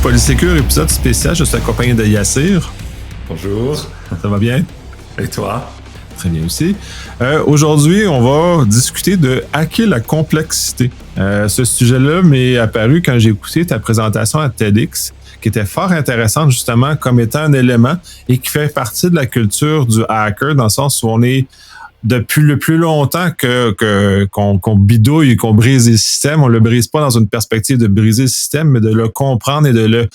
Polysécure, épisode spécial. Je suis accompagné de Yassir. Bonjour. Ça va bien? Et toi? Très bien aussi. Aujourd'hui, on va discuter de hacker la complexité. Ce sujet-là m'est apparu quand j'ai écouté ta présentation à TEDx, qui était fort intéressante justement comme étant un élément et qui fait partie de la culture du hacker, dans le sens où on est depuis le plus longtemps qu'on bidouille et qu'on brise les systèmes, on le brise pas dans une perspective de briser le système, mais de le comprendre et de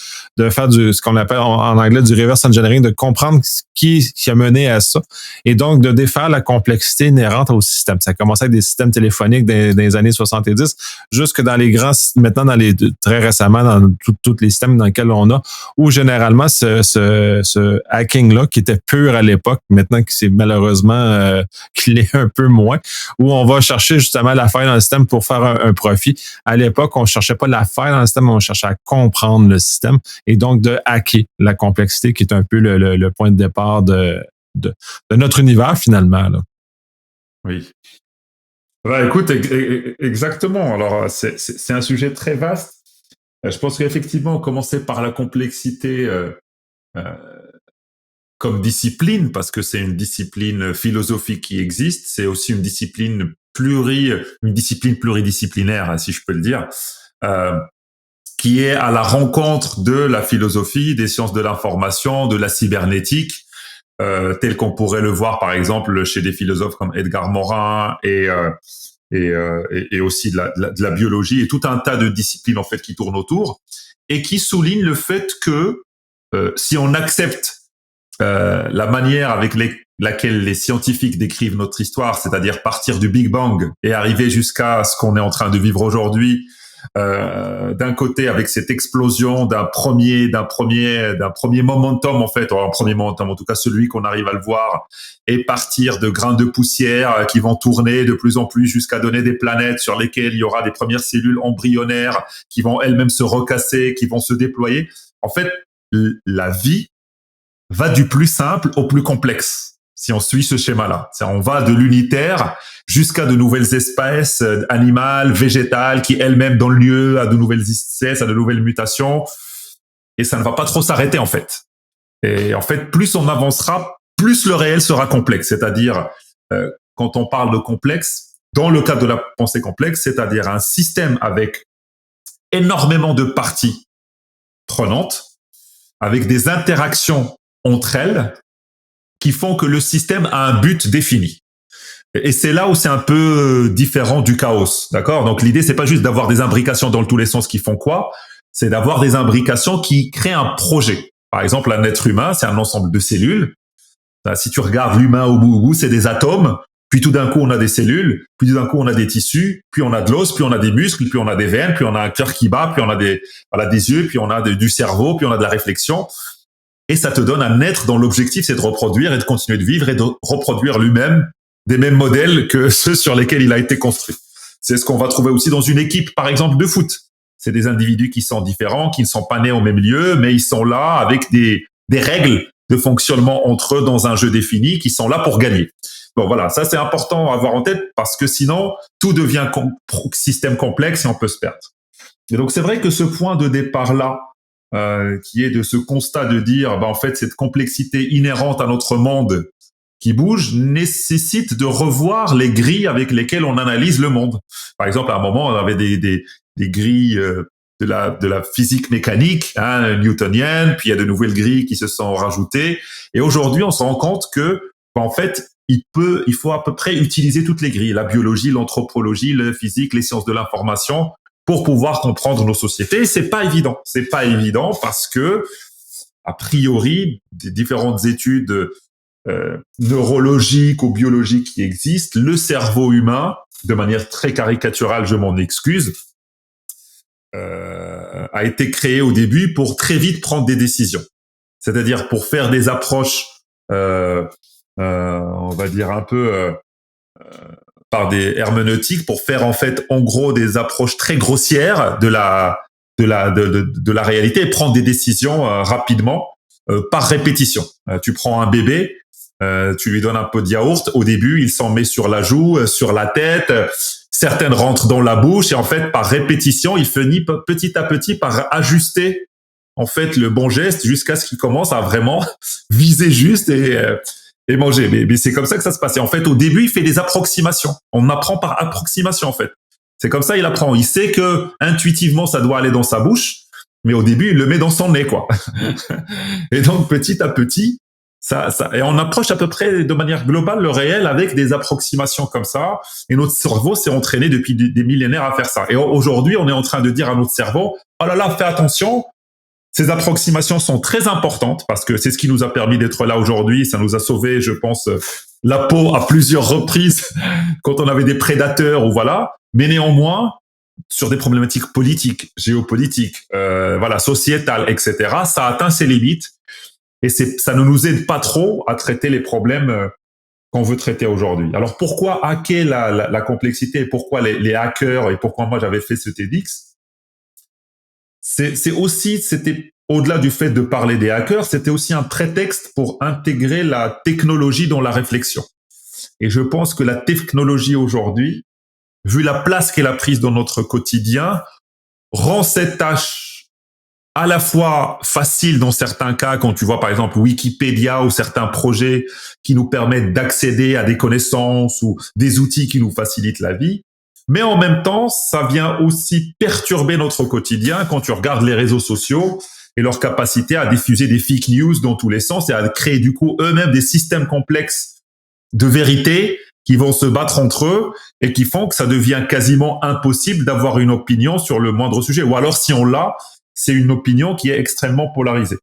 faire ce qu'on appelle en anglais du reverse engineering, de comprendre ce qui a mené à ça, et donc de défaire la complexité inhérente au système. Ça a commencé avec des systèmes téléphoniques dans les années 70, jusque dans les grands, maintenant très récemment dans tous les systèmes dans lesquels on a, où généralement ce hacking-là, qui était pur à l'époque, maintenant qui c'est malheureusement qu'il est un peu moins, où on va chercher justement la faille dans le système pour faire un profit. À l'époque, on cherchait pas la faille dans le système, on cherchait à comprendre le système et donc de hacker la complexité qui est un peu le point de départ de notre univers finalement, là. Oui. Bah, écoute, exactement. Alors, c'est un sujet très vaste. Je pense qu'effectivement, commencer par la complexité comme discipline, parce que c'est une discipline philosophique qui existe, c'est aussi une discipline pluridisciplinaire, si je peux le dire, qui est à la rencontre de la philosophie, des sciences de l'information, de la cybernétique, tel qu'on pourrait le voir par exemple chez des philosophes comme Edgar Morin et aussi de la biologie et tout un tas de disciplines en fait qui tournent autour et qui soulignent le fait que si on accepte la manière avec laquelle les scientifiques décrivent notre histoire, c'est-à-dire partir du Big Bang et arriver jusqu'à ce qu'on est en train de vivre aujourd'hui, d'un côté avec cette explosion d'un premier momentum en fait, un premier momentum en tout cas celui qu'on arrive à le voir, et partir de grains de poussière qui vont tourner de plus en plus jusqu'à donner des planètes sur lesquelles il y aura des premières cellules embryonnaires qui vont elles-mêmes se recasser, qui vont se déployer. En fait, la vie va du plus simple au plus complexe, si on suit ce schéma-là. On va de l'unitaire jusqu'à de nouvelles espèces animales, végétales, qui elles-mêmes donnent lieu à de nouvelles espèces, à de nouvelles mutations. Et ça ne va pas trop s'arrêter, en fait. Et en fait, plus on avancera, plus le réel sera complexe. C'est-à-dire, quand on parle de complexe, dans le cadre de la pensée complexe, c'est-à-dire un système avec énormément de parties prenantes, avec des interactions entre elles, qui font que le système a un but défini. Et c'est là où c'est un peu différent du chaos, d'accord? Donc l'idée, c'est pas juste d'avoir des imbrications dans tous les sens qui font quoi, c'est d'avoir des imbrications qui créent un projet. Par exemple, un être humain, c'est un ensemble de cellules. Si tu regardes l'humain au bout, c'est des atomes, puis tout d'un coup, on a des cellules, puis tout d'un coup, on a des tissus, puis on a de l'os, puis on a des muscles, puis on a des veines, puis on a un cœur qui bat, puis on a des yeux, puis on a du cerveau, puis on a de la réflexion. Et ça te donne un être dont l'objectif, c'est de reproduire et de continuer de vivre et de reproduire lui-même des mêmes modèles que ceux sur lesquels il a été construit. C'est ce qu'on va trouver aussi dans une équipe, par exemple, de foot. C'est des individus qui sont différents, qui ne sont pas nés au même lieu, mais ils sont là avec des règles de fonctionnement entre eux dans un jeu défini, qui sont là pour gagner. Bon, voilà, ça c'est important à avoir en tête parce que sinon, tout devient système complexe et on peut se perdre. Et donc, c'est vrai que ce point de départ-là, qui est de ce constat de dire, en fait, cette complexité inhérente à notre monde qui bouge nécessite de revoir les grilles avec lesquelles on analyse le monde. Par exemple, à un moment, on avait des grilles de la physique mécanique, newtonienne, puis il y a de nouvelles grilles qui se sont rajoutées. Et aujourd'hui, on se rend compte que, en fait, il faut à peu près utiliser toutes les grilles, la biologie, l'anthropologie, la physique, les sciences de l'information, pour pouvoir comprendre nos sociétés. C'est pas évident. C'est pas évident parce que, a priori, des différentes études neurologiques ou biologiques qui existent, le cerveau humain, de manière très caricaturale, je m'en excuse, a été créé au début pour très vite prendre des décisions. C'est-à-dire pour faire des approches, on va dire un peu par des herméneutiques, pour faire en fait en gros des approches très grossières de la réalité et prendre des décisions rapidement par répétition. Tu prends un bébé, tu lui donnes un peu de yaourt. Au début, il s'en met sur la joue, sur la tête. Certaines rentrent dans la bouche et en fait, par répétition, il finit petit à petit par ajuster en fait le bon geste jusqu'à ce qu'il commence à vraiment viser juste et manger. Mais c'est comme ça que ça se passe. Et en fait, au début, il fait des approximations. On apprend par approximation, en fait. C'est comme ça, il apprend. Il sait que intuitivement, ça doit aller dans sa bouche, mais au début, il le met dans son nez, quoi. Et donc, petit à petit, et on approche à peu près de manière globale le réel avec des approximations comme ça. Et notre cerveau s'est entraîné depuis des millénaires à faire ça. Et aujourd'hui, on est en train de dire à notre cerveau, oh là là, fais attention. Ces approximations sont très importantes parce que c'est ce qui nous a permis d'être là aujourd'hui. Ça nous a sauvé, je pense, la peau à plusieurs reprises quand on avait des prédateurs ou voilà. Mais néanmoins, sur des problématiques politiques, géopolitiques, voilà, sociétales, etc., ça atteint ses limites et ça ne nous aide pas trop à traiter les problèmes qu'on veut traiter aujourd'hui. Alors pourquoi hacker la complexité et pourquoi les hackers et pourquoi moi j'avais fait ce TEDx? C'était au-delà du fait de parler des hackers, c'était aussi un prétexte pour intégrer la technologie dans la réflexion. Et je pense que la technologie aujourd'hui, vu la place qu'elle a prise dans notre quotidien, rend cette tâche à la fois facile dans certains cas, quand tu vois par exemple Wikipédia ou certains projets qui nous permettent d'accéder à des connaissances ou des outils qui nous facilitent la vie. Mais en même temps, ça vient aussi perturber notre quotidien quand tu regardes les réseaux sociaux et leur capacité à diffuser des fake news dans tous les sens et à créer du coup eux-mêmes des systèmes complexes de vérité qui vont se battre entre eux et qui font que ça devient quasiment impossible d'avoir une opinion sur le moindre sujet. Ou alors, si on l'a, c'est une opinion qui est extrêmement polarisée.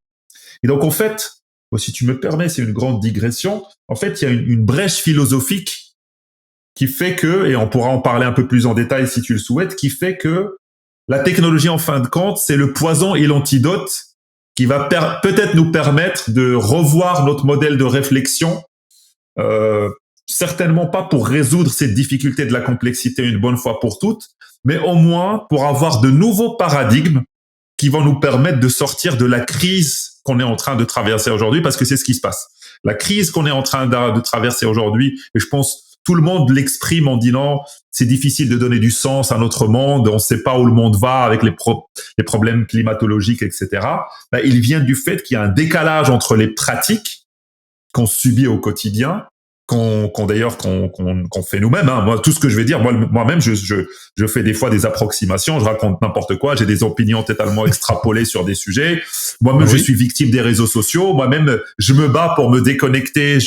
Et donc, en fait, si tu me permets, c'est une grande digression. En fait, il y a une brèche philosophique qui fait que, et on pourra en parler un peu plus en détail si tu le souhaites, qui fait que la technologie, en fin de compte, c'est le poison et l'antidote qui va peut-être nous permettre de revoir notre modèle de réflexion, certainement pas pour résoudre cette difficulté de la complexité une bonne fois pour toutes, mais au moins pour avoir de nouveaux paradigmes qui vont nous permettre de sortir de la crise qu'on est en train de traverser aujourd'hui, parce que c'est ce qui se passe. La crise qu'on est en train de traverser aujourd'hui, et je pense tout le monde l'exprime en disant c'est difficile de donner du sens à notre monde, on ne sait pas où le monde va avec les problèmes climatologiques, etc. Ben, il vient du fait qu'il y a un décalage entre les pratiques qu'on subit au quotidien, qu'on fait nous-mêmes. Hein. Moi, tout ce que je vais dire, moi-même, je fais des fois des approximations, je raconte n'importe quoi, j'ai des opinions totalement extrapolées sur des sujets. Moi-même, je suis victime des réseaux sociaux. Moi-même, je me bats pour me déconnecter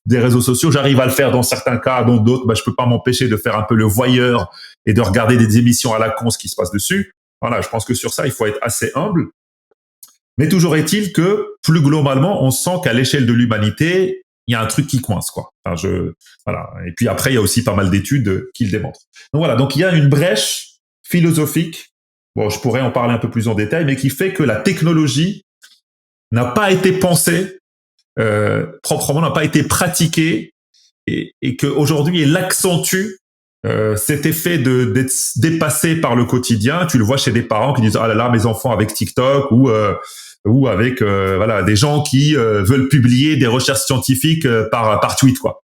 des réseaux sociaux. J'arrive à le faire dans certains cas, dans d'autres, je peux pas m'empêcher de faire un peu le voyeur et de regarder des émissions à la con, ce qui se passe dessus. Voilà, je pense que sur ça, il faut être assez humble. Mais toujours est-il que, plus globalement, on sent qu'à l'échelle de l'humanité, il y a un truc qui coince, quoi. Enfin, voilà. Et puis après, il y a aussi pas mal d'études qui le démontrent. Donc voilà. Donc il y a une brèche philosophique. Bon, je pourrais en parler un peu plus en détail, mais qui fait que la technologie n'a pas été pensée proprement, n'a pas été pratiquée et qu'aujourd'hui, elle accentue cet effet d'être dépassé par le quotidien. Tu le vois chez des parents qui disent ah là là, mes enfants avec TikTok ou avec voilà des gens qui veulent publier des recherches scientifiques par tweet, quoi.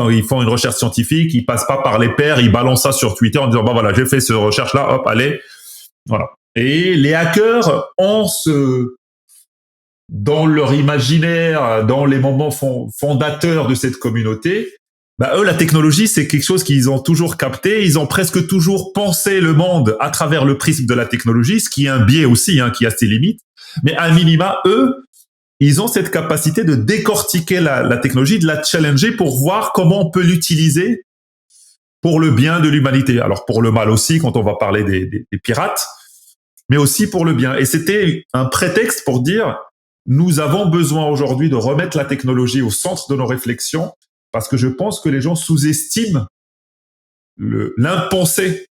Ils font une recherche scientifique, ils passent pas par les pairs, ils balancent ça sur Twitter en disant bah voilà, j'ai fait cette recherche là, hop, allez, voilà. Et les hackers ont dans leur imaginaire, dans les moments fondateurs de cette communauté, bah eux, la technologie, c'est quelque chose qu'ils ont toujours capté. Ils ont presque toujours pensé le monde à travers le prisme de la technologie, ce qui est un biais aussi, hein, qui a ses limites. Mais à minima, eux, ils ont cette capacité de décortiquer la technologie, de la challenger pour voir comment on peut l'utiliser pour le bien de l'humanité. Alors pour le mal aussi, quand on va parler des pirates, mais aussi pour le bien. Et c'était un prétexte pour dire nous avons besoin aujourd'hui de remettre la technologie au centre de nos réflexions parce que je pense que les gens sous-estiment l'impensé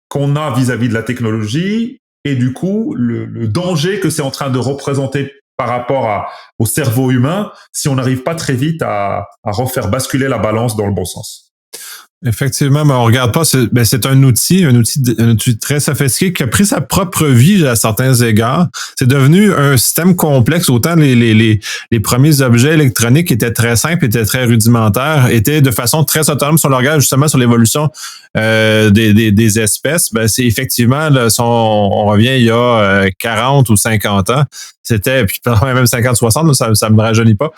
qu'on a vis-à-vis de la technologie et du coup le danger que c'est en train de représenter par rapport au cerveau humain si on n'arrive pas très vite à refaire basculer la balance dans le bon sens. Effectivement, mais on regarde pas. C'est un outil très sophistiqué qui a pris sa propre vie à certains égards. C'est devenu un système complexe. Autant les premiers objets électroniques étaient très simples, étaient très rudimentaires, étaient de façon très autonome. Si on le regarde justement sur l'évolution des espèces, ben c'est effectivement, là, on revient il y a 40 ou 50 ans. C'était, puis même 50-60, ça me rajeunit pas.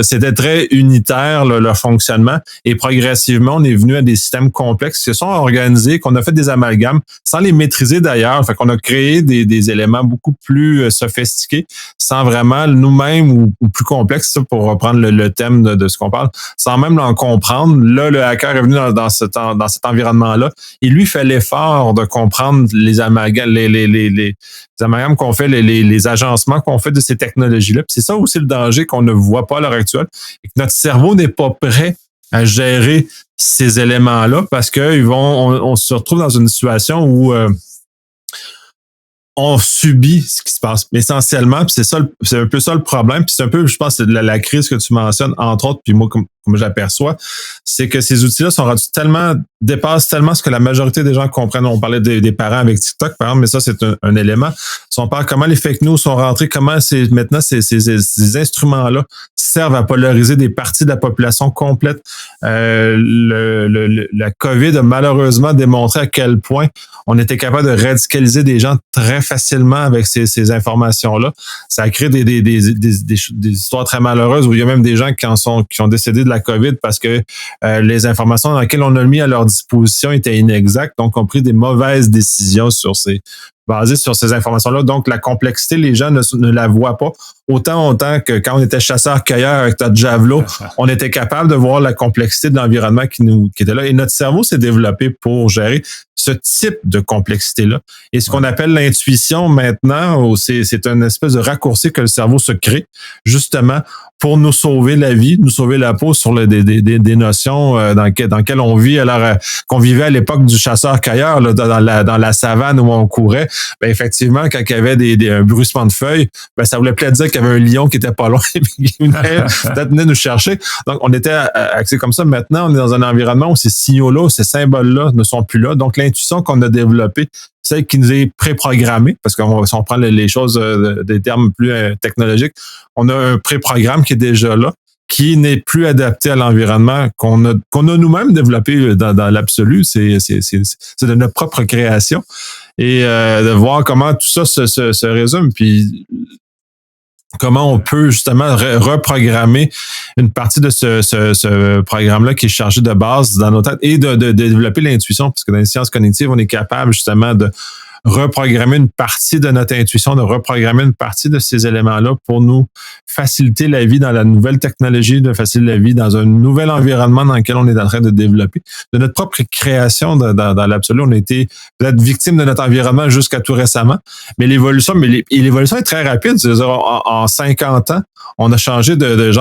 C'était très unitaire leur fonctionnement. Et progressivement, on est venu à des systèmes complexes qui se sont organisés, qu'on a fait des amalgames sans les maîtriser d'ailleurs. Fait qu'on a créé des éléments beaucoup plus sophistiqués sans vraiment nous-mêmes ou plus complexes, ça, pour reprendre le thème de ce qu'on parle, sans même l'en comprendre. Là, le hacker est venu dans cet environnement-là. Et lui fait l'effort de comprendre les amalgames, les amalgames qu'on fait, les agencements qu'on fait de ces technologies-là. Puis c'est ça aussi le danger qu'on ne voit pas à l'heure actuelle, et que notre cerveau n'est pas prêt à gérer ces éléments-là parce que on se retrouve dans une situation où on subit ce qui se passe. Mais essentiellement, puis c'est un peu ça le problème, puis c'est un peu, je pense, c'est la crise que tu mentionnes, entre autres, puis moi, comme j'aperçois, c'est que ces outils-là dépassent tellement ce que la majorité des gens comprennent. On parlait des parents avec TikTok, par exemple, mais ça, c'est un élément. Si on parle comment les fake news sont rentrés, comment maintenant ces instruments-là servent à polariser des parties de la population complète. La COVID a malheureusement démontré à quel point on était capable de radicaliser des gens très facilement avec ces informations-là. Ça a créé des histoires très malheureuses où il y a même des gens qui ont décédé de la COVID parce que les informations dans lesquelles on a mis à leur disposition étaient inexactes, donc ont pris des mauvaises décisions basées sur ces informations-là. Donc, la complexité, les gens ne la voient pas. Autant que quand on était chasseur-cueilleur avec notre javelot, on était capable de voir la complexité de l'environnement qui était là. Et notre cerveau s'est développé pour gérer ce type de complexité-là. Et ce qu'on appelle l'intuition maintenant, c'est une espèce de raccourci que le cerveau se crée, justement, pour nous sauver la vie, nous sauver la peau sur des notions dans lesquelles on vit, alors qu'on vivait à l'époque du chasseur-cueilleur, là, dans la savane où on courait. Ben effectivement, quand il y avait un bruissement de feuilles, ben ça voulait peut-être dire qu'il y avait un lion qui était pas loin et qui venait nous chercher. Donc, on était axé comme ça. Maintenant, on est dans un environnement où ces signaux-là, ces symboles-là ne sont plus là. Donc, l'intuition qu'on a développée, celle qui nous est préprogrammée, parce que si on prend les choses, des termes plus technologiques, on a un préprogramme qui est déjà là, qui n'est plus adapté à l'environnement qu'on a nous-mêmes développé dans l'absolu. C'est de notre propre création. Et de voir comment tout ça se résume, puis comment on peut justement reprogrammer une partie de ce programme-là qui est chargé de base dans nos têtes et de développer l'intuition, parce que dans les sciences cognitives, on est capable justement de reprogrammer une partie de notre intuition, de reprogrammer une partie de ces éléments-là pour nous faciliter la vie dans la nouvelle technologie, de faciliter la vie dans un nouvel environnement dans lequel on est en train de développer. De notre propre création dans l'absolu, on a été peut-être victime de notre environnement jusqu'à tout récemment, mais l'évolution est très rapide. C'est-à-dire, en 50 ans, on a changé de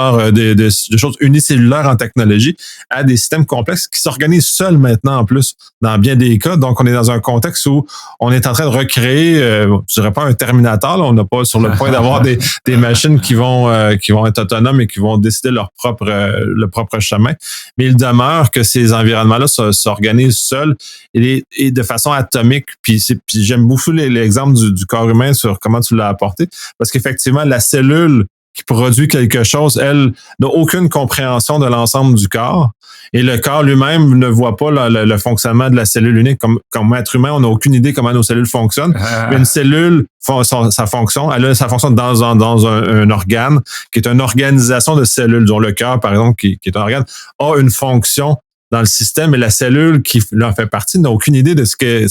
choses unicellulaires en technologie à des systèmes complexes qui s'organisent seuls maintenant en plus, dans bien des cas. Donc, on est dans un contexte où on est en train de recréer, je dirais pas un Terminator, là, on n'a pas sur le point d'avoir des machines qui vont être autonomes et qui vont décider le propre chemin. Mais il demeure que ces environnements-là s'organisent seuls et de façon atomique. Puis j'aime beaucoup l'exemple du corps humain sur comment tu l'as apporté, parce qu'effectivement, la cellule qui produit quelque chose, elle n'a aucune compréhension de l'ensemble du corps. Et le corps lui-même ne voit pas le fonctionnement de la cellule unique. Comme être humain, on n'a aucune idée comment nos cellules fonctionnent. Mais une cellule, sa fonction dans un organe qui est une organisation de cellules, dont le cœur, par exemple, qui est un organe, a une fonction dans le système, et la cellule qui en fait partie n'a aucune idée de ce que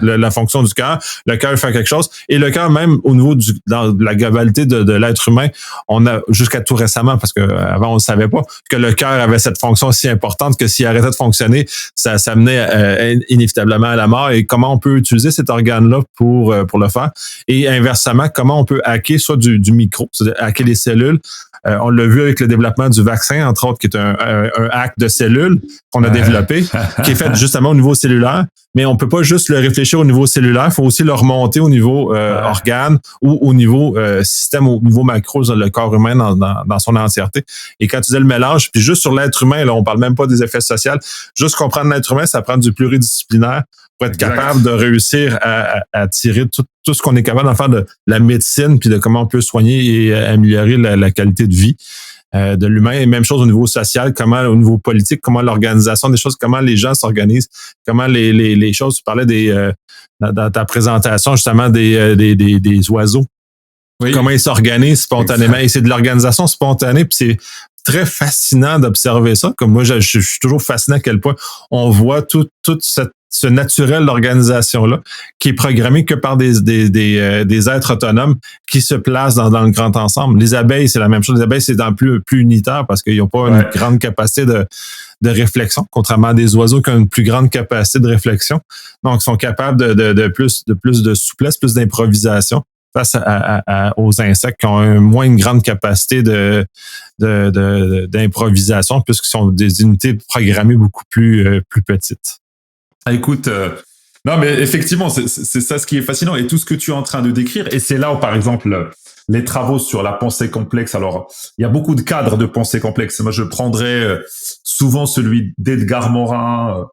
la fonction du cœur. Le cœur fait quelque chose, et le cœur, même au niveau dans la globalité de l'être humain, on a jusqu'à tout récemment, parce que avant on ne savait pas, que le cœur avait cette fonction si importante que s'il arrêtait de fonctionner, ça menait inévitablement à la mort. Et comment on peut utiliser cet organe-là pour le faire, et inversement, comment on peut hacker soit du micro, c'est-à-dire hacker les cellules. On l'a vu avec le développement du vaccin, entre autres, qui est un hack de cellules qu'on a développé, qui est fait justement au niveau cellulaire. mais on peut pas juste le réfléchir au niveau cellulaire, il faut aussi le remonter au niveau organe ou au niveau système, au niveau macro, le corps humain dans son entièreté. Et quand tu dis le mélange, puis juste sur l'être humain, là, on parle même pas des effets sociaux, juste comprendre l'être humain, ça prend du pluridisciplinaire pour être capable de réussir à tirer tout ce qu'on est capable d'en faire de la médecine, puis de comment on peut soigner et améliorer la qualité de vie de l'humain. Et même chose au niveau social, comment au niveau politique, comment l'organisation des choses, comment les gens s'organisent, comment les choses, tu parlais dans ta présentation justement des oiseaux. Oui. Comment ils s'organisent spontanément. Exact. Et c'est de l'organisation spontanée, puis c'est très fascinant d'observer ça. Comme moi, je suis toujours fasciné à quel point on voit toute ce naturel d'organisation-là qui est programmé que par des êtres autonomes qui se placent dans le grand ensemble. Les abeilles, c'est la même chose. Les abeilles, c'est plus unitaire parce qu'ils n'ont pas une grande capacité de réflexion, contrairement à des oiseaux qui ont une plus grande capacité de réflexion. Donc, ils sont capables de plus de souplesse, plus d'improvisation face aux insectes qui ont moins une grande capacité d'improvisation puisqu'ils sont des unités programmées beaucoup plus petites. Écoute, non mais effectivement, c'est ça ce qui est fascinant et tout ce que tu es en train de décrire. Et c'est là où, par exemple, les travaux sur la pensée complexe. Alors, il y a beaucoup de cadres de pensée complexe. Moi, je prendrais souvent celui d'Edgar Morin.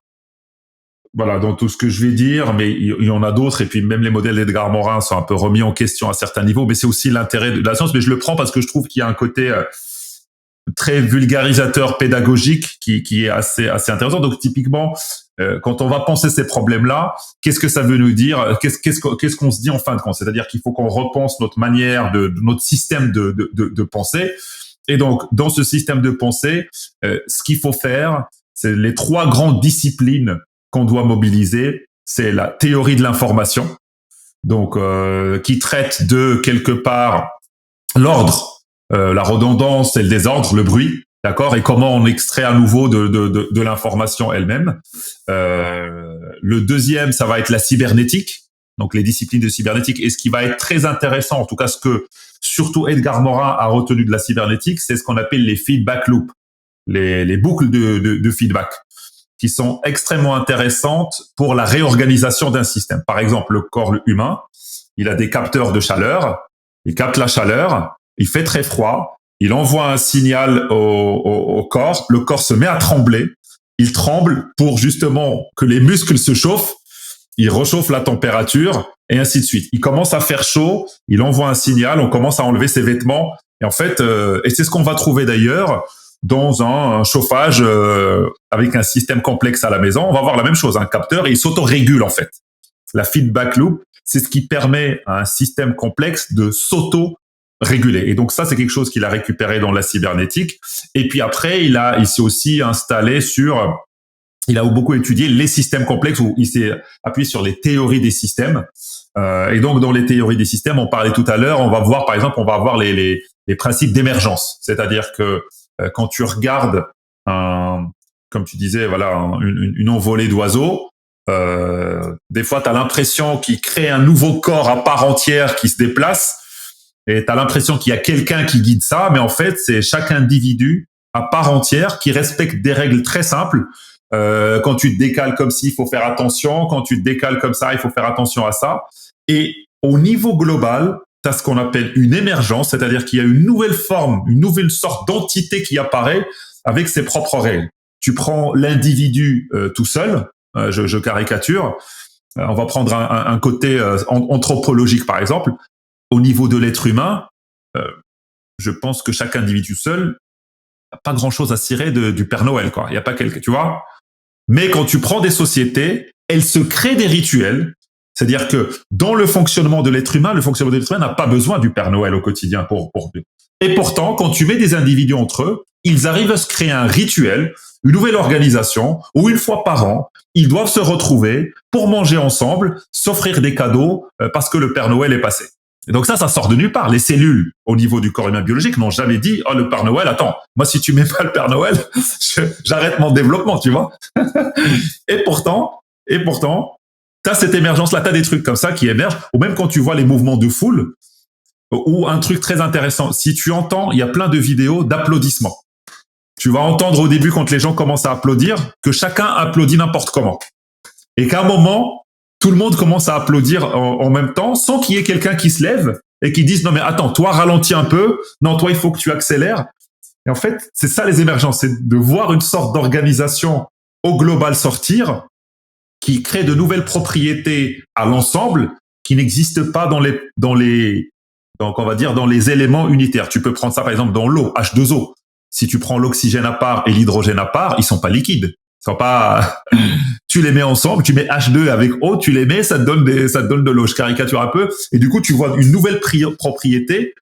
Voilà, dans tout ce que je vais dire, mais il y en a d'autres. Et puis même les modèles d'Edgar Morin sont un peu remis en question à certains niveaux. Mais c'est aussi l'intérêt de la science. Mais je le prends parce que je trouve qu'il y a un côté très vulgarisateur, pédagogique, qui est assez intéressant. Donc typiquement, quand on va penser ces problèmes-là, qu'est-ce que ça veut nous dire? Qu'est-ce qu'on se dit en fin de compte? C'est-à-dire qu'il faut qu'on repense notre manière notre système de pensée. Et donc, dans ce système de pensée, ce qu'il faut faire, c'est les 3 grandes disciplines qu'on doit mobiliser. C'est la théorie de l'information, donc qui traite de quelque part l'ordre, la redondance et le désordre, le bruit. D'accord, et comment on extrait à nouveau de l'information elle-même. Le deuxième, ça va être la cybernétique, donc les disciplines de cybernétique. Et ce qui va être très intéressant, en tout cas ce que surtout Edgar Morin a retenu de la cybernétique, c'est ce qu'on appelle les feedback loops, les boucles de feedback, qui sont extrêmement intéressantes pour la réorganisation d'un système. Par exemple, le corps humain, il a des capteurs de chaleur, il capte la chaleur, il fait très froid, il envoie un signal au corps, le corps se met à trembler, il tremble pour justement que les muscles se chauffent, il réchauffe la température et ainsi de suite. Il commence à faire chaud, il envoie un signal, on commence à enlever ses vêtements et en fait, et c'est ce qu'on va trouver d'ailleurs dans un chauffage avec un système complexe à la maison. On va avoir la même chose, un capteur et il s'auto-régule en fait. La feedback loop, c'est ce qui permet à un système complexe de s'auto-réguler. Et donc ça, c'est quelque chose qu'il a récupéré dans la cybernétique. Et puis après, il s'est aussi installé il a beaucoup étudié les systèmes complexes où il s'est appuyé sur les théories des systèmes. Et donc dans les théories des systèmes, on parlait tout à l'heure, on va voir par exemple, les principes d'émergence. C'est-à-dire que quand tu regardes comme tu disais, voilà, une envolée d'oiseaux, des fois, tu as l'impression qu'il crée un nouveau corps à part entière qui se déplace et tu as l'impression qu'il y a quelqu'un qui guide ça, mais en fait, c'est chaque individu à part entière qui respecte des règles très simples. Quand tu te décales comme ci, il faut faire attention. Quand tu te décales comme ça, il faut faire attention à ça. Et au niveau global, tu as ce qu'on appelle une émergence, c'est-à-dire qu'il y a une nouvelle forme, une nouvelle sorte d'entité qui apparaît avec ses propres règles. Tu prends l'individu tout seul, je caricature. On va prendre un côté anthropologique, par exemple. Au niveau de l'être humain, je pense que chaque individu seul n'a pas grand-chose à cirer du Père Noël, quoi. Il n'y a pas quelqu'un, tu vois. Mais quand tu prends des sociétés, elles se créent des rituels. C'est-à-dire que dans le fonctionnement de l'être humain, n'a pas besoin du Père Noël au quotidien pour. Et pourtant, quand tu mets des individus entre eux, ils arrivent à se créer un rituel, une nouvelle organisation, où une fois par an, ils doivent se retrouver pour manger ensemble, s'offrir des cadeaux, parce que le Père Noël est passé. Et donc ça sort de nulle part. Les cellules, au niveau du corps humain biologique, n'ont jamais dit « Oh, le Père Noël, attends, moi, si tu mets pas le Père Noël, j'arrête mon développement, tu vois ?» Et pourtant, t'as cette émergence-là, t'as des trucs comme ça qui émergent, ou même quand tu vois les mouvements de foule, ou un truc très intéressant, si tu entends, il y a plein de vidéos d'applaudissements. Tu vas entendre au début, quand les gens commencent à applaudir, que chacun applaudit n'importe comment. et qu'à un moment, tout le monde commence à applaudir en même temps, sans qu'il y ait quelqu'un qui se lève et qui dise non mais attends, toi ralentis un peu, non toi il faut que tu accélères. Et en fait, c'est ça les émergences, c'est de voir une sorte d'organisation au global sortir, qui crée de nouvelles propriétés à l'ensemble, qui n'existent pas donc on va dire dans les éléments unitaires. Tu peux prendre ça par exemple dans l'eau, H2O. Si tu prends l'oxygène à part et l'hydrogène à part, ils sont pas liquides. Ils sont pas. Tu les mets ensemble, tu mets H2 avec eau, tu les mets, ça te donne de l'eau. Je caricature un peu, et du coup tu vois une nouvelle propriété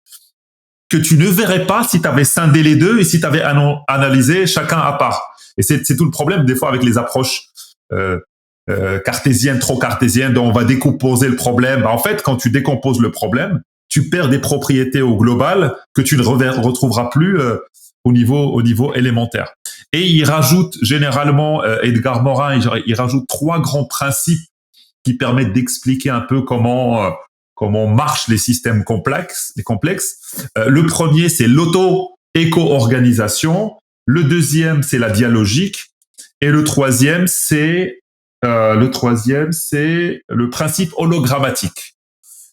que tu ne verrais pas si tu avais scindé les deux et si tu avais analysé chacun à part. Et c'est tout le problème des fois avec les approches cartésiennes, trop cartésiennes, dont on va décomposer le problème. En fait, quand tu décomposes le problème, tu perds des propriétés au global que tu ne retrouveras plus au niveau élémentaire. Et il rajoute généralement, Edgar Morin, il rajoute 3 grands principes qui permettent d'expliquer un peu comment marchent les systèmes complexes. Le premier, c'est l'auto-éco-organisation. Le deuxième, c'est la dialogique. Et le troisième, c'est le principe hologrammatique.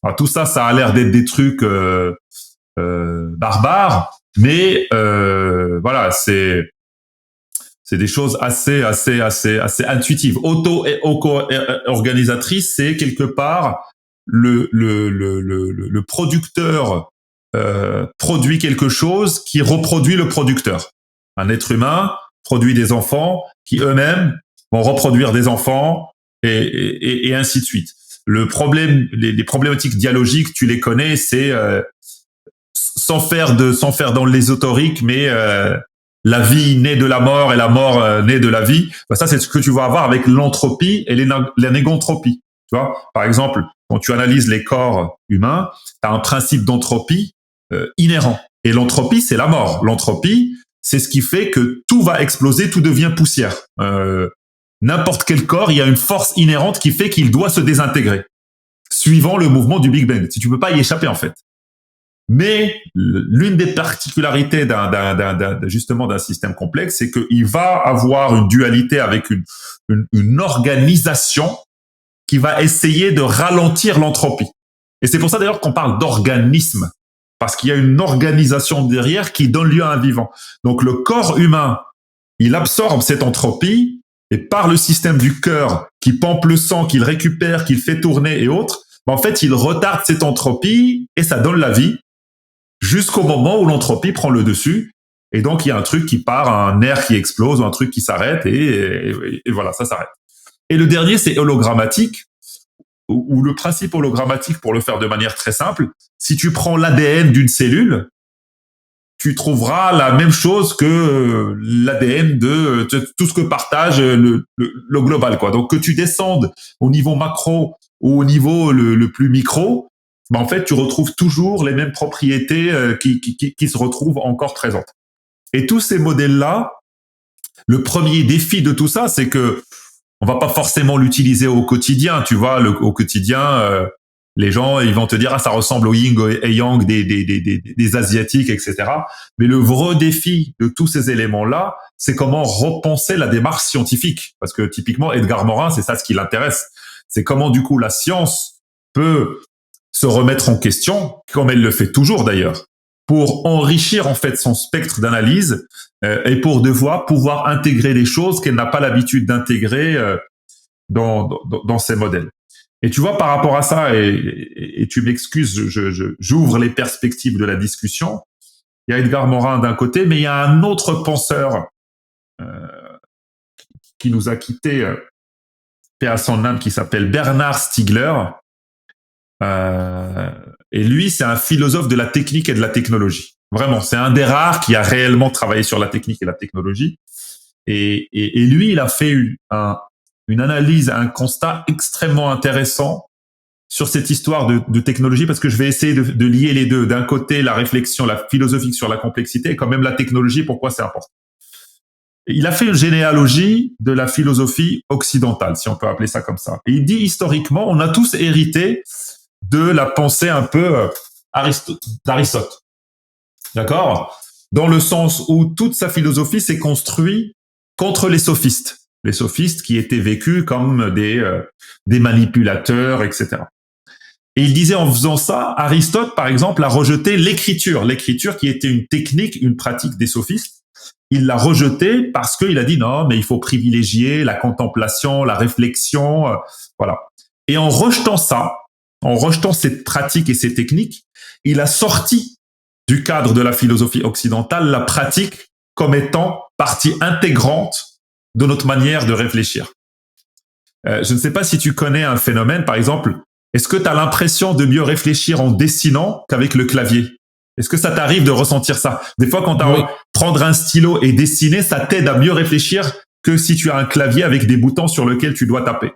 Alors, tout ça, ça a l'air d'être des trucs barbares, mais voilà, c'est des choses assez intuitives. Auto-organisatrice, c'est quelque part le producteur produit quelque chose qui reproduit le producteur. Un être humain produit des enfants qui eux-mêmes vont reproduire des enfants et ainsi de suite. Le problème, les problématiques dialogiques, tu les connais, c'est sans faire dans l'ésotérique, mais la vie naît de la mort et la mort naît de la vie. Ben, ça, c'est ce que tu vas avoir avec l'entropie et la négantropie. Tu vois, par exemple, quand tu analyses les corps humains, tu as un principe d'entropie inhérent. Et l'entropie, c'est la mort. L'entropie, c'est ce qui fait que tout va exploser, tout devient poussière. N'importe quel corps, il y a une force inhérente qui fait qu'il doit se désintégrer, suivant le mouvement du Big Bang. Si tu peux pas y échapper, en fait. Mais l'une des particularités justement d'un système complexe, c'est qu'il va avoir une dualité avec une organisation qui va essayer de ralentir l'entropie. Et c'est pour ça d'ailleurs qu'on parle d'organisme, parce qu'il y a une organisation derrière qui donne lieu à un vivant. Donc le corps humain, il absorbe cette entropie, et par le système du cœur qui pompe le sang, qu'il récupère, qu'il fait tourner et autres, en fait, il retarde cette entropie et ça donne la vie jusqu'au moment où l'entropie prend le dessus. Et donc, il y a un truc qui part, un nerf qui explose ou un truc qui s'arrête et voilà, ça s'arrête. Et le dernier, c'est hologrammatique, où le principe hologrammatique, pour le faire de manière très simple, si tu prends l'ADN d'une cellule, tu trouveras la même chose que l'ADN de tout ce que partage le global, quoi. Donc, que tu descendes au niveau macro ou au niveau le plus micro, ben en fait, tu retrouves toujours les mêmes propriétés qui se retrouvent encore présentes. Et tous ces modèles-là, le premier défi de tout ça, c'est que on va pas forcément l'utiliser au quotidien. Tu vois, au quotidien, les gens, ils vont te dire, ah, ça ressemble au yin et yang des asiatiques, etc. Mais le vrai défi de tous ces éléments-là, c'est comment repenser la démarche scientifique. Parce que typiquement, Edgar Morin, c'est ça ce qui l'intéresse. C'est comment, du coup, la science peut se remettre en question, comme elle le fait toujours d'ailleurs, pour enrichir en fait son spectre d'analyse et pour pouvoir intégrer des choses qu'elle n'a pas l'habitude d'intégrer dans ses modèles. Et tu vois, par rapport à ça, et tu m'excuses, j'ouvre les perspectives de la discussion. Il y a Edgar Morin d'un côté, mais il y a un autre penseur qui nous a quittés, paix à son âme, qui s'appelle Bernard Stiegler. Et lui, c'est un philosophe de la technique et de la technologie. Vraiment, c'est un des rares qui a réellement travaillé sur la technique et la technologie. Et lui, il a fait une analyse, un constat extrêmement intéressant sur cette histoire de technologie, parce que je vais essayer de lier les deux. D'un côté, la réflexion, la philosophique sur la complexité, et quand même la technologie, pourquoi c'est important. Il a fait une généalogie de la philosophie occidentale, si on peut appeler ça comme ça. Et il dit, historiquement, on a tous hérité de la pensée un peu d'Aristote. D'accord? Dans le sens où toute sa philosophie s'est construite contre les sophistes. les sophistes qui étaient vécus comme des manipulateurs, etc. Et il disait en faisant ça, Aristote, par exemple, a rejeté l'écriture qui était une technique, une pratique des sophistes. Il l'a rejeté parce qu'il a dit non, mais il faut privilégier la contemplation, la réflexion, voilà. Et en rejetant ça, en rejetant cette pratique et ces techniques, il a sorti du cadre de la philosophie occidentale la pratique comme étant partie intégrante de notre manière de réfléchir. Je ne sais pas si tu connais un phénomène, par exemple, est-ce que tu as l'impression de mieux réfléchir en dessinant qu'avec le clavier? Est-ce que ça t'arrive de ressentir ça? Des fois, quand tu as prendre un stylo et dessiner, ça t'aide à mieux réfléchir que si tu as un clavier avec des boutons sur lesquels tu dois taper.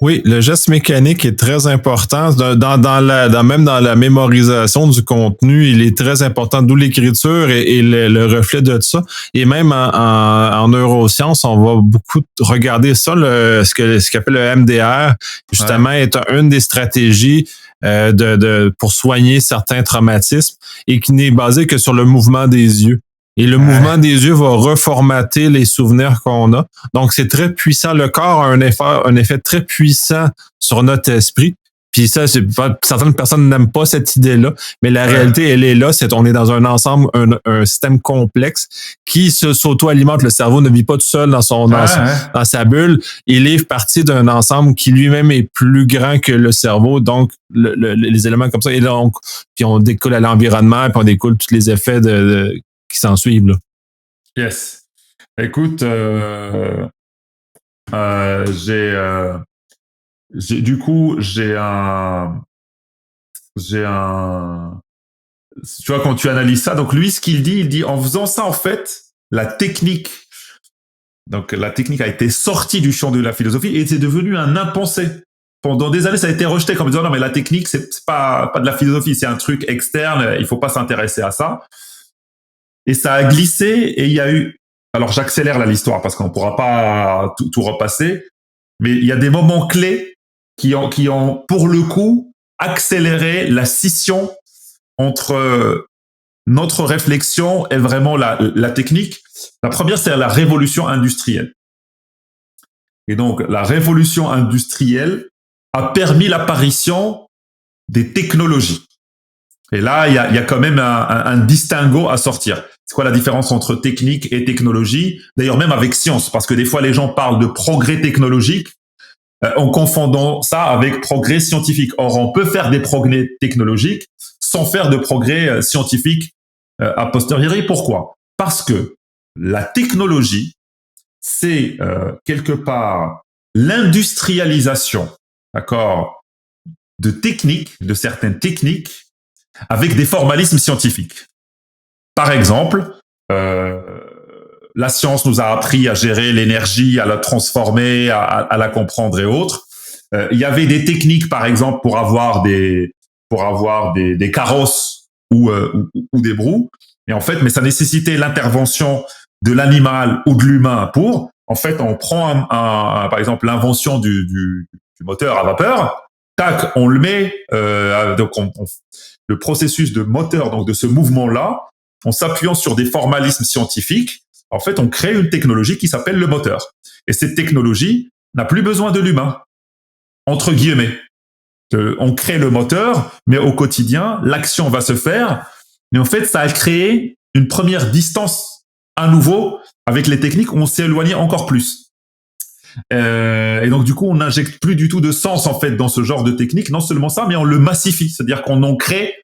Oui, le geste mécanique est très important. Même dans la mémorisation du contenu, il est très important, d'où l'écriture et le reflet de ça. Et même en neurosciences, on va beaucoup regarder ça, ce qu'appelle le MDR, justement, est une des stratégies pour soigner certains traumatismes et qui n'est basé que sur le mouvement des yeux. Et le mouvement des yeux va reformater les souvenirs qu'on a. Donc, c'est très puissant. Le corps a un effet très puissant sur notre esprit. Puis ça, certaines personnes n'aiment pas cette idée-là, mais la réalité, elle est là. On est dans un ensemble, un système complexe qui s'auto-alimente. Le cerveau ne vit pas tout seul dans sa bulle. Il est parti d'un ensemble qui lui-même est plus grand que le cerveau. Donc, les éléments comme ça. Et donc, puis on découle à l'environnement, puis on découle tous les effets qui s'en suivent, là. Yes. Écoute, j'ai tu vois, quand tu analyses ça, donc lui, ce qu'il dit, il dit, en faisant ça, en fait, la technique a été sortie du champ de la philosophie et c'est devenu un impensé. Pendant des années, ça a été rejeté comme disant, non, mais la technique, c'est pas de la philosophie, c'est un truc externe, il faut pas s'intéresser à ça. Et ça a glissé et il y a eu, alors j'accélère l'histoire parce qu'on pourra pas tout repasser, mais il y a des moments clés qui ont pour le coup accéléré la scission entre notre réflexion et vraiment la technique. La première, c'est la révolution industrielle. Et donc, la révolution industrielle a permis l'apparition des technologies. Et là, il y a quand même un distinguo à sortir. C'est quoi la différence entre technique et technologie? D'ailleurs, même avec science, parce que des fois, les gens parlent de progrès technologique en confondant ça avec progrès scientifique. Or, on peut faire des progrès technologiques sans faire de progrès scientifique a posteriori. Pourquoi? Parce que la technologie, c'est quelque part l'industrialisation, d'accord, de certaines techniques, avec des formalismes scientifiques. Par exemple, la science nous a appris à gérer l'énergie, à la transformer, à la comprendre et autres. Il y avait des techniques, par exemple, pour avoir des carrosses ou des broues. Et en fait, mais ça nécessitait l'intervention de l'animal ou de l'humain pour. En fait, on prend par exemple l'invention du moteur à vapeur. Tac, on le met. Donc, le processus de moteur, donc de ce mouvement-là, en s'appuyant sur des formalismes scientifiques, en fait, on crée une technologie qui s'appelle le moteur. Et cette technologie n'a plus besoin de l'humain, entre guillemets. On crée le moteur, mais au quotidien, l'action va se faire. Mais en fait, ça a créé une première distance à nouveau avec les techniques où on s'est éloigné encore plus. Et donc, du coup, on n'injecte plus du tout de sens, en fait, dans ce genre de technique. Non seulement ça, mais on le massifie. C'est-à-dire qu'on en crée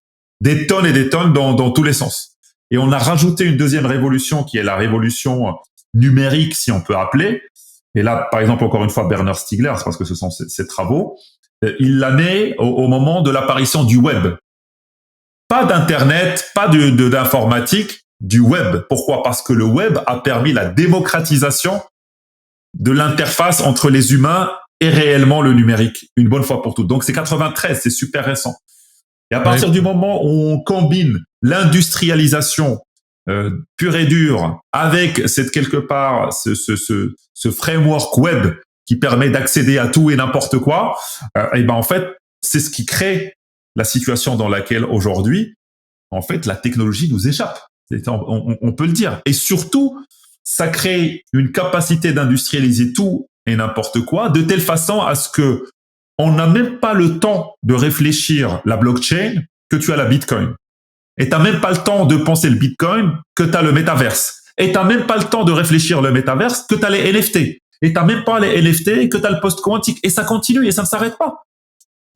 des tonnes et des tonnes dans tous les sens. Et on a rajouté une deuxième révolution qui est la révolution numérique, si on peut appeler. Et là, par exemple, encore une fois, Bernard Stiegler, parce que ce sont ses travaux, il l'a né au moment de l'apparition du web. Pas d'internet, pas d'informatique, du web. Pourquoi? Parce que le web a permis la démocratisation de l'interface entre les humains et réellement le numérique, une bonne fois pour toutes. Donc c'est 93, c'est super récent. Et à partir du moment où on combine l'industrialisation pure et dure avec cette quelque part ce framework web qui permet d'accéder à tout et n'importe quoi, et ben en fait c'est ce qui crée la situation dans laquelle aujourd'hui en fait la technologie nous échappe. On peut le dire. Et surtout ça crée une capacité d'industrialiser tout et n'importe quoi, de telle façon à ce que on n'a même pas le temps de réfléchir la blockchain que tu as la Bitcoin. Et t'as même pas le temps de penser le Bitcoin que t'as le métaverse. Et t'as même pas le temps de réfléchir le métaverse que t'as les NFT. Et t'as même pas les NFT que t'as le post-quantique. Et ça continue et ça ne s'arrête pas.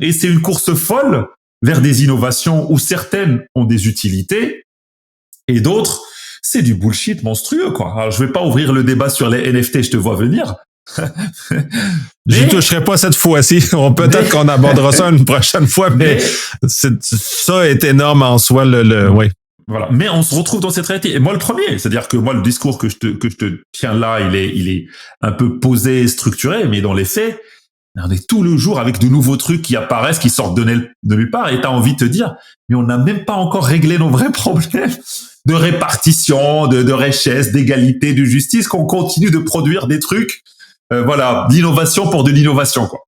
Et c'est une course folle vers des innovations où certaines ont des utilités et d'autres, c'est du bullshit monstrueux, quoi. Alors, je vais pas ouvrir le débat sur les NFT, je te vois venir. Je ne toucherai pas cette fois-ci. Peut-être qu'on abordera ça une prochaine fois, mais ça est énorme en soi. Ouais. Voilà. Mais on se retrouve dans cette réalité. Et moi, le premier, c'est-à-dire que moi, le discours que je te tiens là, il est un peu posé, structuré, mais dans les faits, on est tout le jour avec de nouveaux trucs qui apparaissent, qui sortent de nulle part, et t'as envie de te dire, mais on n'a même pas encore réglé nos vrais problèmes de répartition, de richesse, d'égalité, de justice, qu'on continue de produire des trucs, voilà, d'innovation pour de l'innovation, quoi.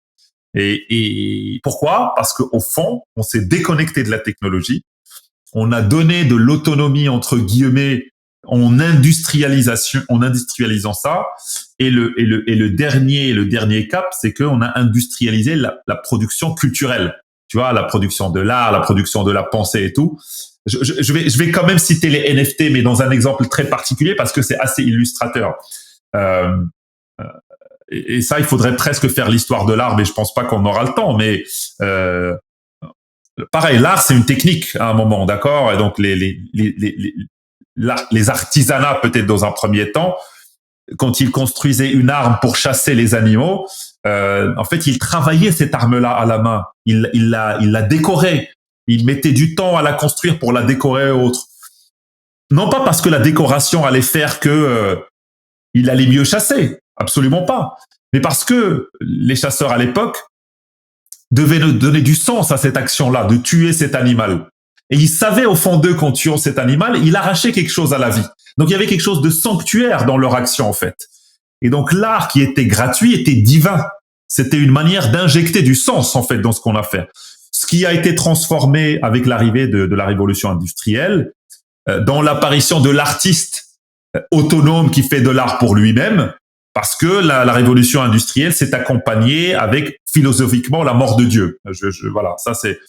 Et pourquoi? Parce qu'au fond, on s'est déconnecté de la technologie. On a donné de l'autonomie entre guillemets en industrialisant ça. Et le dernier cap, c'est qu'on a industrialisé la production culturelle. Tu vois, la production de l'art, la production de la pensée et tout. Je vais quand même citer les NFT, mais dans un exemple très particulier parce que c'est assez illustrateur. Et ça, il faudrait presque faire l'histoire de l'art, mais je pense pas qu'on aura le temps. Mais pareil, l'art, c'est une technique à un moment, d'accord? Et donc les artisanats, peut-être dans un premier temps, quand ils construisaient une arme pour chasser les animaux, en fait, ils travaillaient cette arme-là à la main. Ils la décoraient. Ils mettaient du temps à la construire pour la décorer et autres. Non pas parce que la décoration allait faire que il allait mieux chasser, absolument pas. Mais parce que les chasseurs à l'époque devaient donner du sens à cette action-là, de tuer cet animal. Et ils savaient au fond d'eux qu'en tuant cet animal, il arrachait quelque chose à la vie. Donc il y avait quelque chose de sanctuaire dans leur action en fait. Et donc l'art qui était gratuit était divin. C'était une manière d'injecter du sens en fait dans ce qu'on a fait. Ce qui a été transformé avec l'arrivée de la révolution industrielle, dans l'apparition de l'artiste autonome qui fait de l'art pour lui-même, parce que la révolution industrielle s'est accompagnée avec philosophiquement la mort de Dieu. Voilà, ça c'est,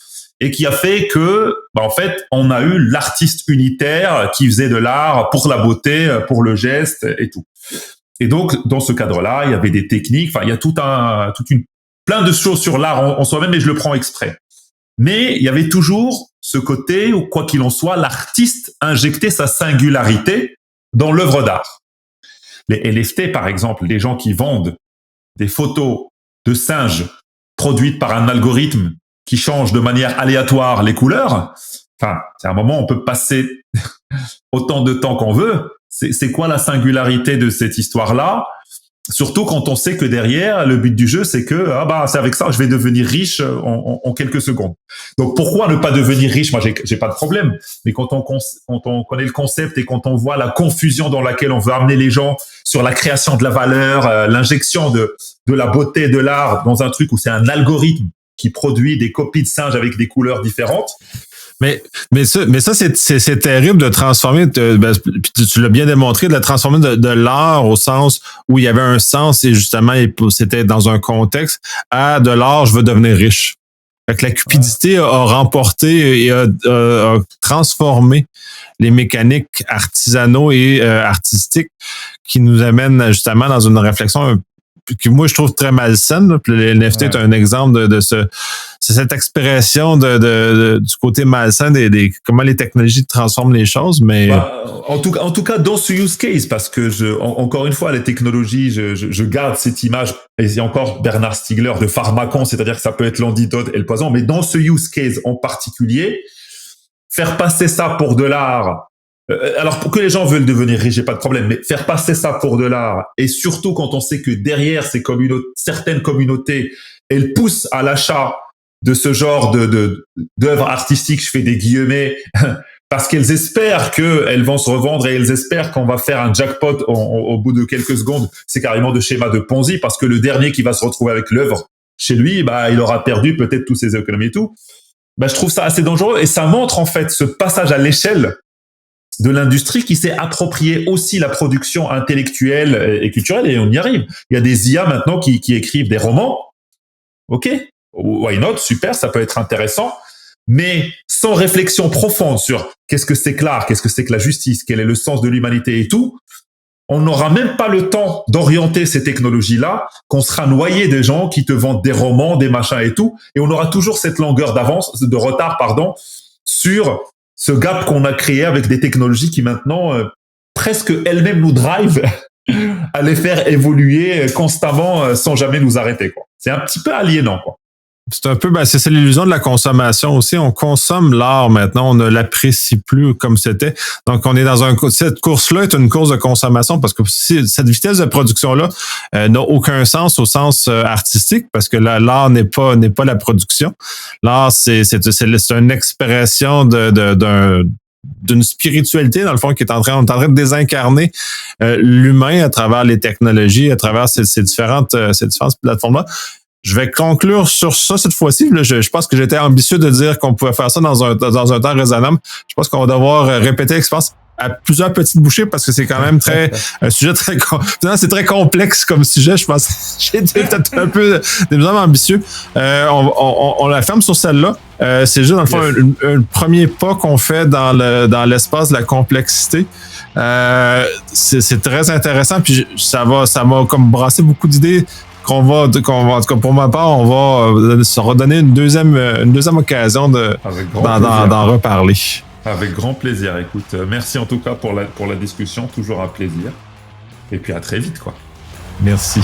et qui a fait que, en fait, on a eu l'artiste unitaire qui faisait de l'art pour la beauté, pour le geste et tout. Et donc, dans ce cadre-là, il y avait des techniques. Enfin, il y a plein de choses sur l'art en soi-même, mais je le prends exprès. Mais il y avait toujours ce côté où, quoi qu'il en soit, l'artiste injectait sa singularité dans l'œuvre d'art. Les NFT, par exemple, les gens qui vendent des photos de singes produites par un algorithme qui change de manière aléatoire les couleurs, enfin, c'est un moment, on peut passer autant de temps qu'on veut. C'est quoi la singularité de cette histoire-là? Surtout quand on sait que derrière, le but du jeu, c'est que c'est avec ça, je vais devenir riche en quelques secondes. Donc pourquoi ne pas devenir riche? Moi, j'ai pas de problème. Mais quand on connaît le concept et quand on voit la confusion dans laquelle on veut amener les gens sur la création de la valeur, l'injection de la beauté et de l'art dans un truc où c'est un algorithme qui produit des copies de singes avec des couleurs différentes. Mais ça c'est terrible de transformer, tu l'as bien démontré, de la transformer de l'art au sens où il y avait un sens et justement c'était dans un contexte, à de l'art, je veux devenir riche. Fait que la cupidité a remporté et a transformé les mécaniques artisanaux et artistiques qui nous amènent justement dans une réflexion que moi je trouve très malsaine. Puis le NFT est un exemple de c'est cette expression du côté malsain des comment les technologies transforment les choses, mais en tout cas dans ce use case, parce que encore une fois les technologies, je garde cette image, et il y a encore Bernard Stiegler de pharmacon, c'est-à-dire que ça peut être l'antidote et le poison, mais dans ce use case en particulier, faire passer ça pour de l'art. Alors pour que les gens veulent devenir riches, j'ai pas de problème, mais faire passer ça pour de l'art, et surtout quand on sait que derrière certaines communautés, elles poussent à l'achat de ce genre d'œuvres artistiques, je fais des guillemets, parce qu'elles espèrent qu'elles vont se revendre et elles espèrent qu'on va faire un jackpot au bout de quelques secondes. C'est carrément de schéma de Ponzi, parce que le dernier qui va se retrouver avec l'œuvre chez lui, il aura perdu peut-être tous ses économies et tout. Je trouve ça assez dangereux, et ça montre en fait ce passage à l'échelle de l'industrie qui s'est approprié aussi la production intellectuelle et culturelle, et on y arrive. Il y a des IA maintenant qui écrivent des romans. Ok, why not, super, ça peut être intéressant, mais sans réflexion profonde sur qu'est-ce que c'est que l'art, qu'est-ce que c'est que la justice, quel est le sens de l'humanité et tout, on n'aura même pas le temps d'orienter ces technologies-là, qu'on sera noyé des gens qui te vendent des romans, des machins et tout, et on aura toujours cette longueur de retard, sur ce gap qu'on a créé avec des technologies qui maintenant presque elles-mêmes nous drive à les faire évoluer constamment sans jamais nous arrêter, quoi. C'est un petit peu aliénant, quoi. C'est un peu, c'est l'illusion de la consommation aussi. On consomme l'art maintenant, on ne l'apprécie plus comme c'était. Donc, on est cette course-là est une course de consommation parce que cette vitesse de production-là n'a aucun sens au sens artistique parce que l'art n'est pas la production. L'art, c'est une expression d'une spiritualité, dans le fond, on est en train de désincarner l'humain à travers les technologies, à travers ces différentes plateformes-là. Je vais conclure sur ça cette fois-ci. Là, je pense que j'étais ambitieux de dire qu'on pouvait faire ça dans un temps raisonnable. Je pense qu'on va devoir répéter l'expérience à plusieurs petites bouchées parce que c'est quand même un sujet c'est très complexe comme sujet. Je pense j'ai été peut-être un peu ambitieux. On la ferme sur celle-là. C'est juste dans le fond un premier pas qu'on fait dans l'espace de la complexité. C'est très intéressant puis ça m'a comme brassé beaucoup d'idées. En tout cas pour ma part, on va se redonner une deuxième occasion d'en reparler. Avec grand plaisir. Écoute, merci en tout cas pour la discussion, toujours un plaisir. Et puis à très vite, quoi. Merci.